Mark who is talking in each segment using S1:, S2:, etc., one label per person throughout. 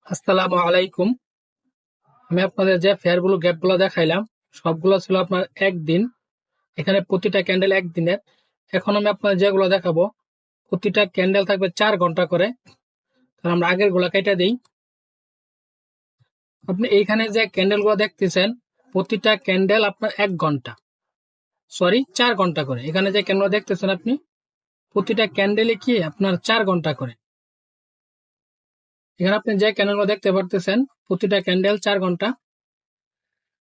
S1: আসসালামু আলাইকুম। আমি আপনাদের যে ফেয়ারগুলো গ্যাপগুলো দেখাইলাম সবগুলো ছিল আপনার একদিন। এখানে প্রতিটা ক্যান্ডেল একদিনের। এখন আমি আপনাদের যেগুলো দেখাবো প্রতিটা ক্যান্ডেল থাকবে 4 ঘন্টা করে। তাহলে আমরা আগের গুলা কেটে দিই। আপনি এইখানে যে ক্যান্ডেলগুলো দেখতেছেন প্রতিটা ক্যান্ডেল আপনার 1 ঘন্টা, সরি 4 ঘন্টা করে। এখানে যে ক্যান্ডেল দেখতেছেন আপনি প্রতিটা ক্যান্ডেলে কি আপনার 4 ঘন্টা করে। এখানে আপনি যে ক্যান্ডেলগুলো দেখতে পারতেছেন প্রতিটা ক্যান্ডেল 4 ঘন্টা।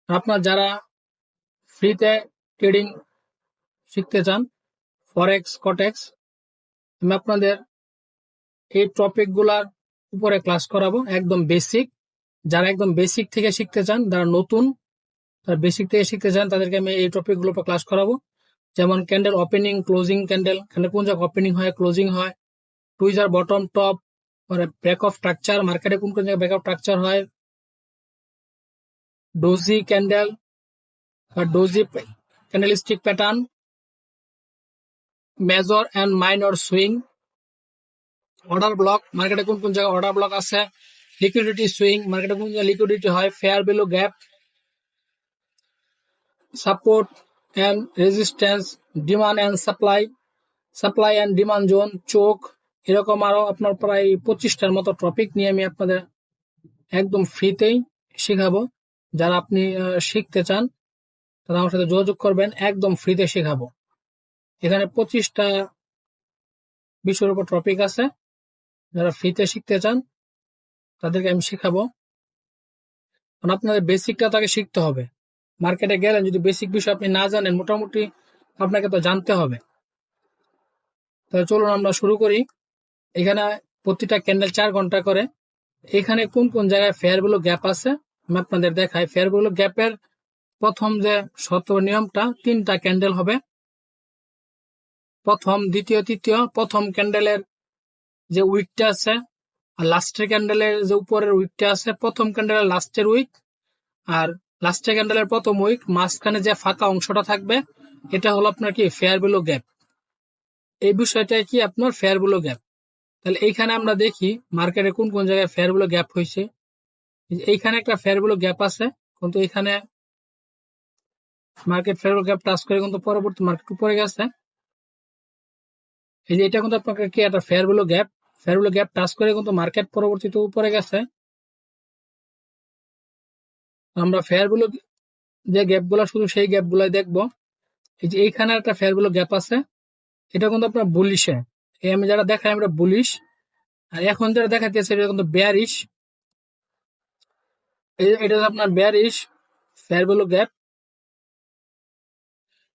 S1: আপনার যারা ফ্রিতে ট্রেডিং শিখতে চান, ফরেক্স, কটেক্স, আমি আপনাদের এই টপিক গুলার উপরে ক্লাস করাবো একদম বেসিক। যারা একদম বেসিক থেকে শিখতে চান, যারা নতুন, তারা বেসিক থেকে শিখতে চান, তাদেরকে আমি এই টপিক গুলোর উপর ক্লাস করাবো। যেমন candle opening, closing, candle candle কোন জায়গায় ওপেনিং হয়, ক্লোজিং হয়, tweezer, bottom, top, break of structure, মার্কেটে কোন কোন জায়গায় ব্রেক অফ স্ট্রাকচার হয়, ডোজি ক্যান্ডেল বা doji candlestick pattern, major and minor swing, order block, মার্কেটে কোন কোন জায়গায় অর্ডার ব্লক আছে, লিকুইডিটি সুইং, মার্কেটে কোন জায়গায় লিকুইডিটি হয়, fair value gap, support and resistance, demand and supply, supply and demand zone, CHoCH, এরকম আরো আপনার প্রায় 25টার মতো টপিক নিয়ে আমি আপনাদের একদম ফ্রিতেই শেখাবো। যারা আপনি শিখতে চান তারা আমার সাথে যোগাযোগ করবেন, একদম ফ্রিতে শেখাবো। এখানে 25টা বিষয়ের উপর টপিক আছে। যারা ফ্রিতে শিখতে চান তাদেরকে আমি শেখাবো। কারণ আপনাদের বেসিকটা তাকে শিখতে হবে। মার্কেটে গেলেন যদি বেসিক বিষয় আপনি না জানেন, মোটামুটি আপনাকে তো জানতে হবে। তাহলে চলুন আমরা শুরু করি। এখানে প্রতিটা ক্যান্ডেল 4 ঘন্টা করে। এখানে কোন কোন জায়গায় ফেয়ার ভ্যালু গ্যাপ আছে আমি আপনাদের দেখাই। ফেয়ার ভ্যালু গ্যাপের প্রথম যে শর্ত নিয়মটা, 3টা ক্যান্ডেল হবে, প্রথম, দ্বিতীয়, তৃতীয়। প্রথম ক্যান্ডেলের যে উইকটা আছে আর লাস্টের ক্যান্ডেলের যে উপরের উইকটা আছে, প্রথম ক্যান্ডেলের লাস্টের উইক আর লাস্টের ক্যান্ডেলের প্রথম উইক, মাঝখানে যে ফাঁকা অংশটা থাকবে এটা হলো আপনার কি ফেয়ার ভ্যালু গ্যাপ। এই বিষয়টা কি আপনার ফেয়ার ভ্যালু গ্যাপ। তাহলে এইখানে আমরা দেখি মার্কেটে কোন কোন জায়গায় ফেয়ার ভ্যালু গ্যাপ হয়েছে। এইখানে একটা ফেয়ার ভ্যালু গ্যাপ আছে, কিন্তু এখানে market fair value gap touch করে কিন্তু পরবর্তী মার্কেট উপরে গেছে। এই যে এটা কিন্তু আপনাকে কি একটা fair value gap, fair value gap touch করে কিন্তু মার্কেট পরবর্তীতে উপরে গেছে। আমরা ফেয়ার ভ্যালু যে গ্যাপ গুলা শুধু সেই গ্যাপ গুলাই দেখবো। এই যে এইখানে একটা ফেয়ার ভ্যালু গ্যাপ আছে, এটা কিন্তু আপনার বুলিশে। এই আমি যারা দেখাই আমরা বুলিশ, আর এখন যেটা দেখাতেছে এটা কিন্তু বেয়ারিশ। এটা আপনার বেয়ারিশ ফেয়ার ভ্যালু গ্যাপ।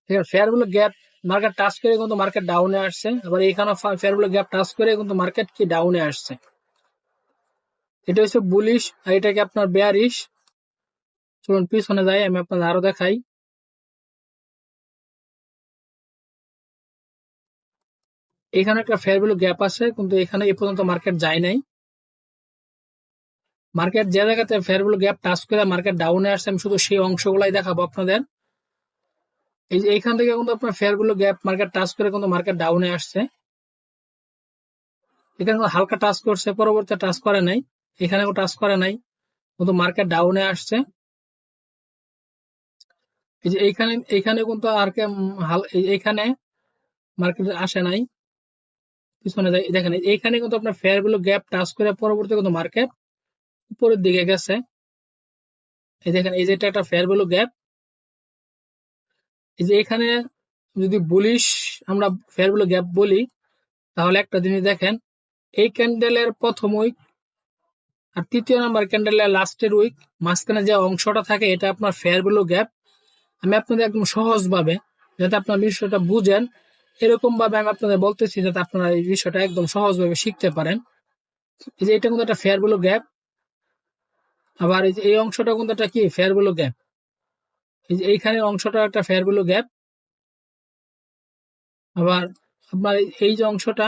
S1: ঠিক আছে, fair value gap market touch করে কিন্তু মার্কেট ডাউনে আসছে, আবার এইখানে ফেয়ার ভ্যালু গ্যাপ টাচ করে কিন্তু মার্কেট কি ডাউনে আসছে। এটা হচ্ছে বুলিশ আর এটাকে আপনার বেয়ারিশ। চলুন পিছনে যাই, আমি আপনাদের আরো দেখাই। এখানে একটা ফেয়ার ভ্যালু গ্যাপ আছে, কিন্তু এখানে এই পর্যন্ত মার্কেট যায় নাই। মার্কেট যে জায়গাতে ফেয়ার ভ্যালু গ্যাপ টাচ করে মার্কেট ডাউনে আসছে আমি শুধু সেই অংশগুলাই দেখাবো আপনাদের। এই যে এইখান থেকে কিন্তু আপনার fair value gap market touch করে কিন্তু মার্কেট ডাউনে আসছে। এখানে হালকা টাচ করছে, পরবর্তী টাচ করে নাই, এখানেও টাচ করে নাই, কিন্তু মার্কেট ডাউনে আসছে। এই যে এইখানে এইখানে কিন্তু আর কে এইখানে মার্কেট আসে নাই। পিছনে যাই, দেখেন এইখানে কিন্তু আপনার ফেয়ার ভ্যালু গ্যাপ টাচ করে পরবর্তী কিন্তু মার্কেট উপরের দিকে গেছে। এই দেখেন এই যে এটা একটা ফেয়ার ভ্যালু গ্যাপ। এই যে এখানে যদি বুলিশ আমরা ফেয়ার ভ্যালু গ্যাপ বলি, তাহলে একটা জিনিস দেখেন, এই ক্যান্ডেলের প্রথম উইক আর তৃতীয় নাম্বার ক্যান্ডেলের লাস্টের উইক, মাঝখানে যে অংশটা থাকে এটা আপনার ফেয়ার ভ্যালু গ্যাপ। আমি আপনাদের একদম সহজ ভাবে, যাতে আপনার বিষয়টা বুঝেন, এরকম ভাবে আমি আপনাদের বলতেছি যাতে আপনারা এই বিষয়টা একদম সহজভাবে শিখতে পারেন। এই যে এটা কিন্তু একটা ফেয়ার ভ্যালু গ্যাপ, আবার এই যে এই অংশটা কিন্তু একটা কি ফেয়ার ভ্যালু গ্যাপ। এই যে এইখানে অংশটা একটা ফেয়ার ভ্যালু গ্যাপ, আবার আপনার এই যে অংশটা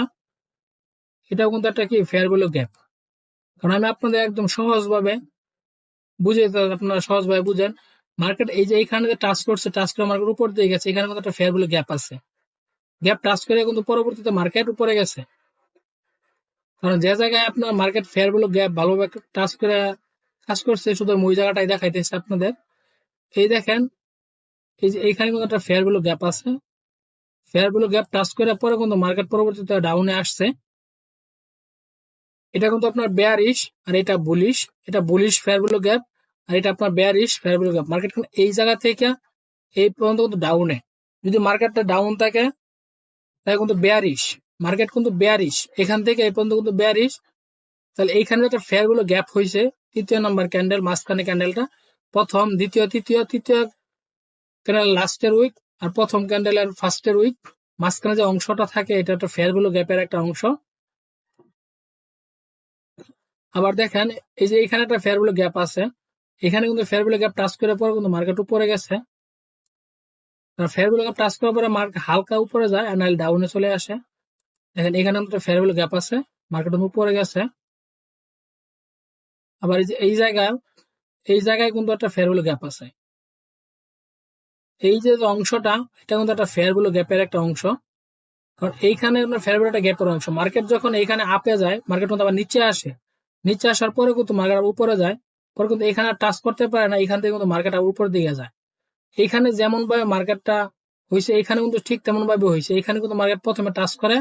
S1: এটাও কিন্তু একটা কি ফেয়ার ভ্যালু গ্যাপ। কারণ আমি আপনাদের একদম সহজভাবে বুঝে, আপনারা সহজভাবে বুঝেন। মার্কেট এই যে এইখানে যে টাচ করছে, টাচ করে মার্কেট উপর দিয়ে গেছে, এখানে কিন্তু একটা ফেয়ার ভ্যালু গ্যাপ আছে। গ্যাপ টাচ করে কিন্তু পরবর্তীতে মার্কেট উপরে গেছে। কারণ যে জায়গায় আপনার মার্কেট ফেয়ার ভ্যালু গ্যাপ ভালোভাবে টাচ করে কাজ করছে, শুধু ওই জায়গাটাই দেখাইতেছে আপনাদের। এই দেখেন, এই যে এইখানে কিন্তু একটা ফেয়ার ভ্যালু গ্যাপ আছে। ফেয়ার ভ্যালু গ্যাপ টাচ করার পরে কিন্তু মার্কেট পরবর্তীতে ডাউনে আসছে। এটা কিন্তু আপনার বেয়ারিশ আর এটা বুলিশ। এটা বুলিশ ফেয়ার ভ্যালু গ্যাপ আর এটা আপনার bearish fair value gap. Market কিন্তু এই জায়গা থেকে এই পর্যন্ত কিন্তু ডাউনে। যদি মার্কেটটা ডাউন থাকে তাহলে কিন্তু বেয়ারিশ, মার্কেট কিন্তু বেয়ারিশ, এখান থেকে এই পর্যন্ত কিন্তু বেয়ারিশ। তাহলে এইখানে একটা ফেয়ার ভ্যালু গ্যাপ হয়েছে, তৃতীয় নাম্বার ক্যান্ডেল, মাঝখানে ক্যান্ডেলটা প্রথম, দ্বিতীয়, তৃতীয় ক্যান্ডেল লাস্টের উইক আর প্রথম ক্যান্ডেলের ফার্স্টের উইক, মাঝখানে যে অংশটা থাকে এটা একটা ফেয়ার ভ্যালু গ্যাপের একটা অংশ। আবার দেখেন, এই যে এখানে একটা ফেয়ার ভ্যালু গ্যাপ আছে, এখানে কিন্তু ফেয়ার ভ্যালু গ্যাপ টাচ করার পর কিন্তু মার্কেট উপরে গেছে। ফেয়ার ভ্যালু গ্যাপ টাচ করার পরে মার্কেট হালকা উপরে যায় আর নাহলে ডাউনে চলে আসে। দেখেন এখানে একটা ফেয়ার ভ্যালু গ্যাপ আছে, মার্কেট উপরে গেছে। আবার এই যে এই জায়গায় কিন্তু একটা ফেয়ার ভ্যালু গ্যাপ আছে। এই যে অংশটা, এটা কিন্তু একটা ফেয়ার ভ্যালু গ্যাপের একটা অংশ। কারণ এইখানে আপনার ফেয়ার ভ্যালু একটা গ্যাপের অংশ। মার্কেট যখন এইখানে আপে যায়, মার্কেট কিন্তু আবার নিচে আসে, নিচে আসার পরে কিন্তু মার্কেট আবার উপরে যায়, পরে কিন্তু এখানে টাচ করতে পারে না, এখান থেকে কিন্তু মার্কেট আবার উপরের দিকে যায়। এইখানে যেমন ভাবে মার্কেটটা হয়েছে, এখানে কিন্তু ঠিক তেমন ভাবে হয়েছে। এখানে কিন্তু মার্কেট প্রথমে টাচ করে,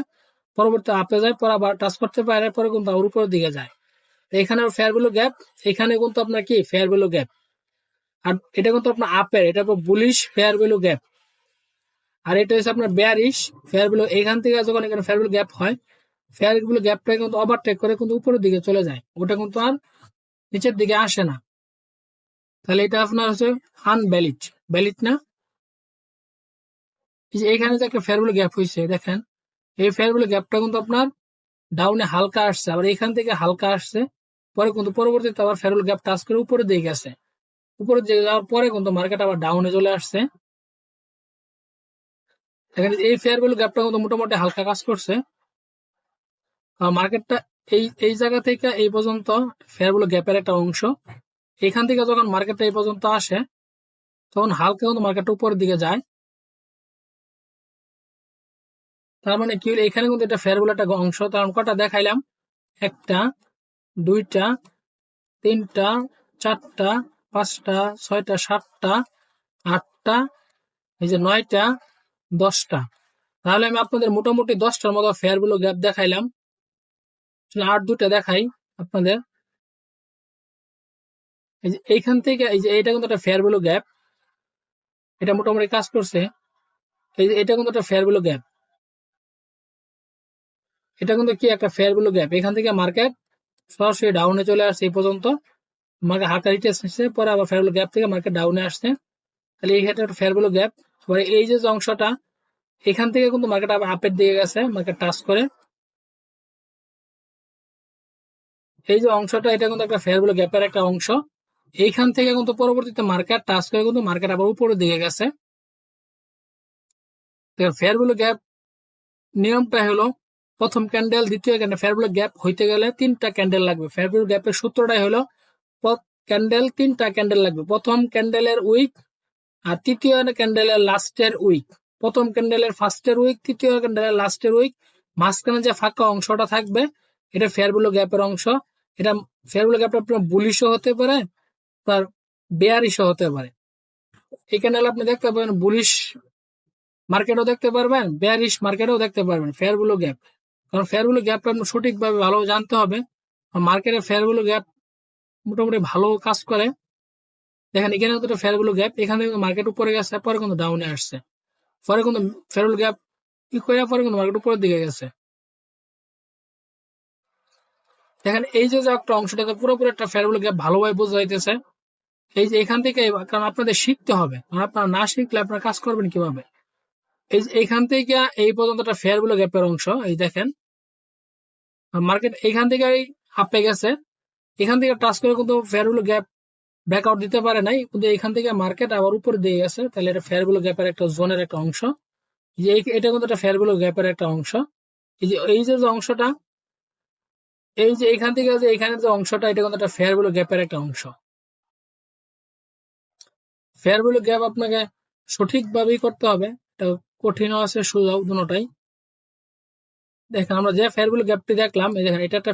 S1: পরবর্তী আপে যায়, পরে আবার টাচ করতে পারে, পরে কিন্তু আবার উপরের দিকে যায়। এখানে ফেয়ার ভ্যালু গ্যাপ, এখানে কিন্তু আপনার কি ফেয়ার ভ্যালু গ্যাপ। আর এটা কিন্তু আপনার আপের, এটা বুলিশ ফেয়ার ভ্যালু গ্যাপ। আর এটা হচ্ছে আপনার বেয়ারিশ ফেয়ার ভ্যালু। এখান থেকে যখন এখানে ফেয়ার ভ্যালু গ্যাপ হয়, ফেয়ার ভ্যালু গ্যাপটা কিন্তু ওভারটেক করে কিন্তু উপরের দিকে চলে যায়, ওটা কিন্তু আর নিচের দিকে আসে না। তাহলে এটা আপনার হচ্ছে আনভ্যালিড, ভ্যালিড না। এই যে এখানে যে একটা ফেয়ার ভ্যালু গ্যাপ হয়েছে, দেখেন এই ফেয়ার ভ্যালু গ্যাপটা কিন্তু আপনার ডাউনে হালকা আসছে, আবার এখান থেকে হালকা আসছে, পরে কিন্তু পরবর্তীতে আবার ফেয়ার ভ্যালু গ্যাপ টাচ করে উপরের দিকে গেছে। উপরের দিকে যাওয়ার পরে কিন্তু মার্কেট আবার ডাউনে চলে আসছে। এখানে এই ফেয়ার ভ্যালু গ্যাপটা কিন্তু মোটামুটি হালকা কাজ করছে। মার্কেটটা এই এই জায়গা থেকে এই পর্যন্ত ফেয়ার ভ্যালু গ্যাপের একটা অংশ। এখান থেকে যখন মার্কেটটা এই পর্যন্ত আসে, তখন হালকা কিন্তু মার্কেটটা উপরের দিকে যায়। তার মানে কি হলো, এখানে কিন্তু এটা ফেয়ার ভ্যালু একটা অংশ। কারণ কটা দেখাইলাম, একটা, দুইটা, তিনটা, চারটা, পাঁচটা, ছয়টা, সাতটা, আটটা, এই যে নয়টা, 10টা। তাহলে আমি আপনাদের মোটামুটি 10টার মতো ফেয়ার ভ্যালু গ্যাপ দেখাইলাম। আর দুটা দেখাই আপনাদের। এই যে এইখান থেকে এই যে এটা কিন্তু একটা ফেয়ার ভ্যালু গ্যাপ, এটা মোটামুটি কাজ করছে। এই যে এটা কিন্তু একটা ফেয়ার ভ্যালু গ্যাপ, এটা কিন্তু কি একটা ফেয়ার ভ্যালু গ্যাপ। এখান থেকে মার্কেট সরাসরি ডাউনে চলে আসছে, এই পর্যন্ত মার্কেট হালকা রিটেস্ট এসেছে, পরে আবার ফেয়ার ভ্যালু গ্যাপ থেকে মার্কেট ডাউনে আসছে। তাহলে এই ক্ষেত্রে একটা ফেয়ার ভ্যালু গ্যাপ। আবার এই যে অংশটা, এখান থেকে কিন্তু মার্কেট আবার আপের দিকে গেছে, মার্কেট টাচ করে। এই যে অংশটা, এটা কিন্তু একটা ফেয়ার ভ্যালু গ্যাপের একটা অংশ। এইখান থেকে কিন্তু পরবর্তীতে মার্কেট টাচ করে কিন্তু মার্কেট আবার উপরের দিকে গেছে। ফেয়ার ভ্যালু গ্যাপ নিয়মটা হলো, প্রথম ক্যান্ডেল, দ্বিতীয় ক্যান্ডেল, ফেয়ার ভ্যালু গ্যাপ হইতে গেলে 3টা ক্যান্ডেল লাগবে। ফেয়ার ভ্যালু গ্যাপের সূত্রটাই হলো ক্যান্ডেল, 3টা ক্যান্ডেল লাগবে। প্রথম ক্যান্ডেলের উইক আর তৃতীয় ক্যান্ডেলের লাস্টের উইক, প্রথম ক্যান্ডেলের ফার্স্টের উইক, তৃতীয় ক্যান্ডেলের লাস্টের উইক, মাঝখানে যে ফাঁকা অংশটা থাকবে এটা ফেয়ার ভ্যালু গ্যাপের অংশ। এটা ফেয়ার ভ্যালু গ্যাপটা আপনার বুলিশও হতে পারে, তার বেয়ারিশও হতে পারে। এই ক্যান্ডেল আপনি দেখতে পাবেন বুলিশ মার্কেটও দেখতে পারবেন, বেয়ারিশ মার্কেটও দেখতে পারবেন ফেয়ার ভ্যালু গ্যাপ। কারণ ফেয়ার ভ্যালু গ্যাপটা আপনি সঠিকভাবে ভালো জানতে হবে। মার্কেটে ফেয়ার ভ্যালু গ্যাপ মোটামুটি ভালো কাজ করে। দেখেন এখানে কিন্তু ফেয়ার ভ্যালু গ্যাপ, এখান থেকে মার্কেট উপরে গেছে, পরে কিন্তু ডাউনে আসছে, পরে কিন্তু ফেয়ার ভ্যালু গ্যাপ ই করে পরে কিন্তু মার্কেট উপরের দিকে গেছে। দেখেন এই যে একটা অংশটাতে পুরোপুরি একটা ফেয়ার ভ্যালু গ্যাপ ভালোভাবে বোঝা যাইতেছে। এই যে এখান থেকে, কারণ আপনাদের শিখতে হবে, আপনারা না শিখলে আপনারা কাজ করবেন কিভাবে। এই যে এখান থেকে এই পর্যন্ত একটা ফেয়ার ভ্যালু গ্যাপের অংশ। এই দেখেন মার্কেট এখান থেকে আপে গেছে, এখান থেকে টাচ করে কিন্তু ফেয়ার ভ্যালু গ্যাপ ব্রেকআউট দিতে পারে নাই, কিন্তু এখান থেকে মার্কেট আবার উপরে দিয়ে গেছে। তাহলে এটা ফেয়ার ভ্যালু গ্যাপের একটা জোনের একটা অংশ। যে এটা কিন্তু একটা ফেয়ার ভ্যালু গ্যাপের একটা অংশ। এই যে অংশটা, এই যে এখান থেকে যে এখানে যে অংশটা, এটা কিন্তু একটা ফেয়ার ভ্যালু গ্যাপের একটা অংশ। ফেয়ার ভ্যালু গ্যাপ আপনাকে সঠিকভাবেই করতে হবে, এটা কঠিনও আছে, সোজাও দুটোটাই। দেখেন আমরা যে ফেয়ার ভ্যালু গ্যাপটি দেখলাম, এই দেখেন এটা একটা